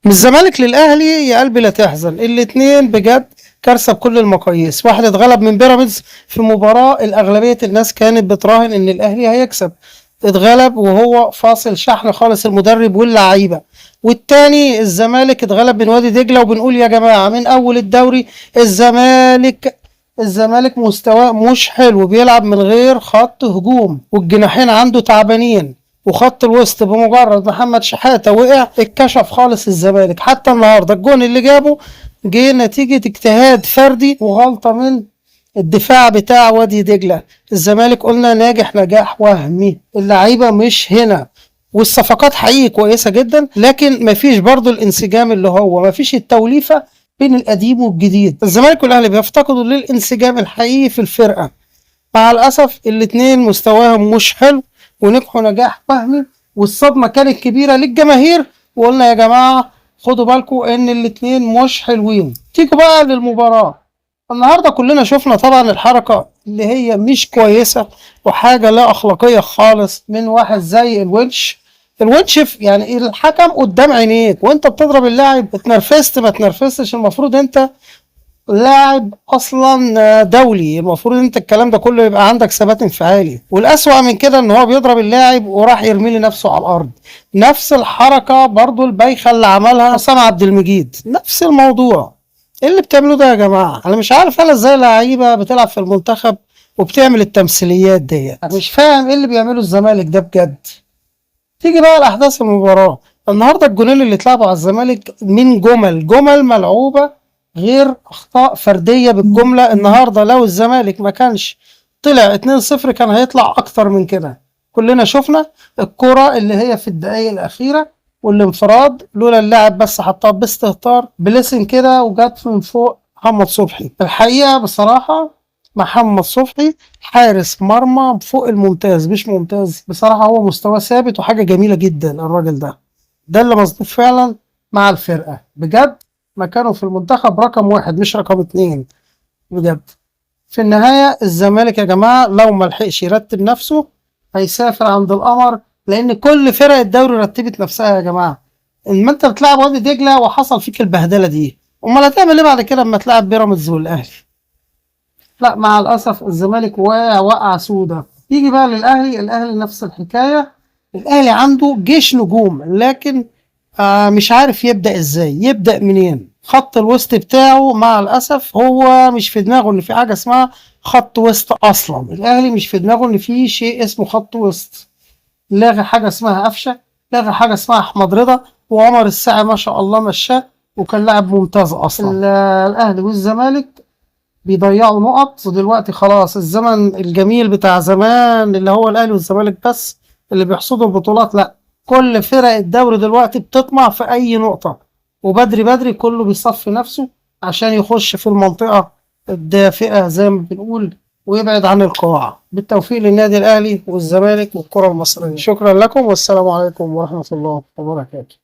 من الزمالك للاهلي يا قلبي لا تحزن، الاتنين بجد كارثه بكل المقاييس. واحد اتغلب من بيراميدز في مباراه الاغلبيه الناس كانت بتراهن ان الاهلي هيكسب، اتغلب وهو فاصل شحن خالص المدرب واللعيبه. والتاني الزمالك اتغلب من وادي دجله، وبنقول يا جماعه من اول الدوري الزمالك مستواه مش حلو، بيلعب من غير خط هجوم، والجناحين عنده تعبانين، وخط الوسط بمجرد محمد شحاتة وقع اتكشف خالص الزمالك. حتى النهارده الجون اللي جابه جه نتيجة اجتهاد فردي وغلطة من الدفاع بتاع وادي دجلة. الزمالك قلنا ناجح نجاح وهمي، اللعيبة مش هنا، والصفقات حقيقي كويسة جدا، لكن مفيش برضو الانسجام اللي هو مفيش التوليفة بين القديم والجديد. الزمالك والاهلي بيفتقدوا للانسجام الحقيقي في الفرقة. مع الأسف الاتنين مستواهم مش حلو ونجحوا نجاح وهمي، والصدمة كانت كبيرة للجماهير، وقلنا يا جماعة خدوا بالكم إن الاتنين مش حلوين. تيجوا بقى للمباراة النهاردة، كلنا شفنا طبعا الحركة اللي هي مش كويسة وحاجة لا أخلاقية خالص من واحد زي الونش يعني الحكم قدام عينيك وانت بتضرب اللاعب، اتنرفزت ما اتنرفزتش، المفروض انت لاعب اصلا دولي، المفروض انت الكلام ده كله يبقى عندك ثبات انفعالي. والاسوأ من كده ان هو بيضرب اللاعب وراح يرمي لنفسه على الارض. نفس الحركه برضو البايخه اللي عملها حسام عبد المجيد، نفس الموضوع. ايه اللي بتعملوه ده يا جماعه؟ انا مش عارف انا ازاي لعيبه بتلعب في المنتخب وبتعمل التمثيليات دي، مش فاهم ايه اللي بيعمله الزمالك ده بجد. تيجي بقى لاحداث المباراه النهارده، الجولين اللي اتلعبوا على الزمالك من جمل ملعوبه غير اخطاء فرديه بالجمله. النهارده لو الزمالك ما كانش طلع 2-0 كان هيطلع اكتر من كده. كلنا شفنا الكرة اللي هي في الدقايق الاخيره والانفراد، لولا اللاعب بس حطها باستهتار بلسن كده وجت من فوق محمد صبحي. الحقيقه بصراحه محمد صبحي حارس مرمى فوق الممتاز، مش ممتاز بصراحه، هو مستواه ثابت وحاجه جميله جدا. الراجل ده اللي مظبوط فعلا مع الفرقه بجد، مكانه في المنتخب رقم 1 مش رقم 2 بجد. في النهاية الزمالك يا جماعة لو ملحقش يرتب نفسه هيسافر عند القمر، لأن كل فرق الدوري رتبت نفسها يا جماعة. إن أنت بتلعب وادي دجلة وحصل فيك البهدلة دي، أمال هتعمل إيه بعد كده لما تلعب بيراميدز والأهلي؟ لا مع الأسف الزمالك واقع وقعة سودة. يجي بقى للأهلي، الأهلي نفس الحكاية. الأهلي عنده جيش نجوم، لكن مش عارف يبدأ ازاي، يبدأ منين. خط الوسط بتاعه مع الأسف هو مش في دماغه ان في حاجة اسمها خط وسط اصلا. الاهلي مش في دماغه ان في شيء اسمه خط وسط، لاغي حاجة اسمها قفشة، لاغي حاجة اسمها احمد رضا، وعمر الساعي ما شاء الله مشاه وكان لاعب ممتاز اصلا. الاهلي والزمالك بيضيعوا نقط، ودلوقتي خلاص الزمن الجميل بتاع زمان اللي هو الاهلي والزمالك بس اللي بيحصدوا البطولات، لا كل فرق الدوري دلوقتي بتطمع في اي نقطة، وبدري بدري كله بيصفي نفسه عشان يخش في المنطقة الدافئة زي ما بنقول ويبعد عن القاع. بالتوفيق للنادي الاهلي والزمالك والكرة المصرية. شكرا لكم والسلام عليكم ورحمة الله وبركاته.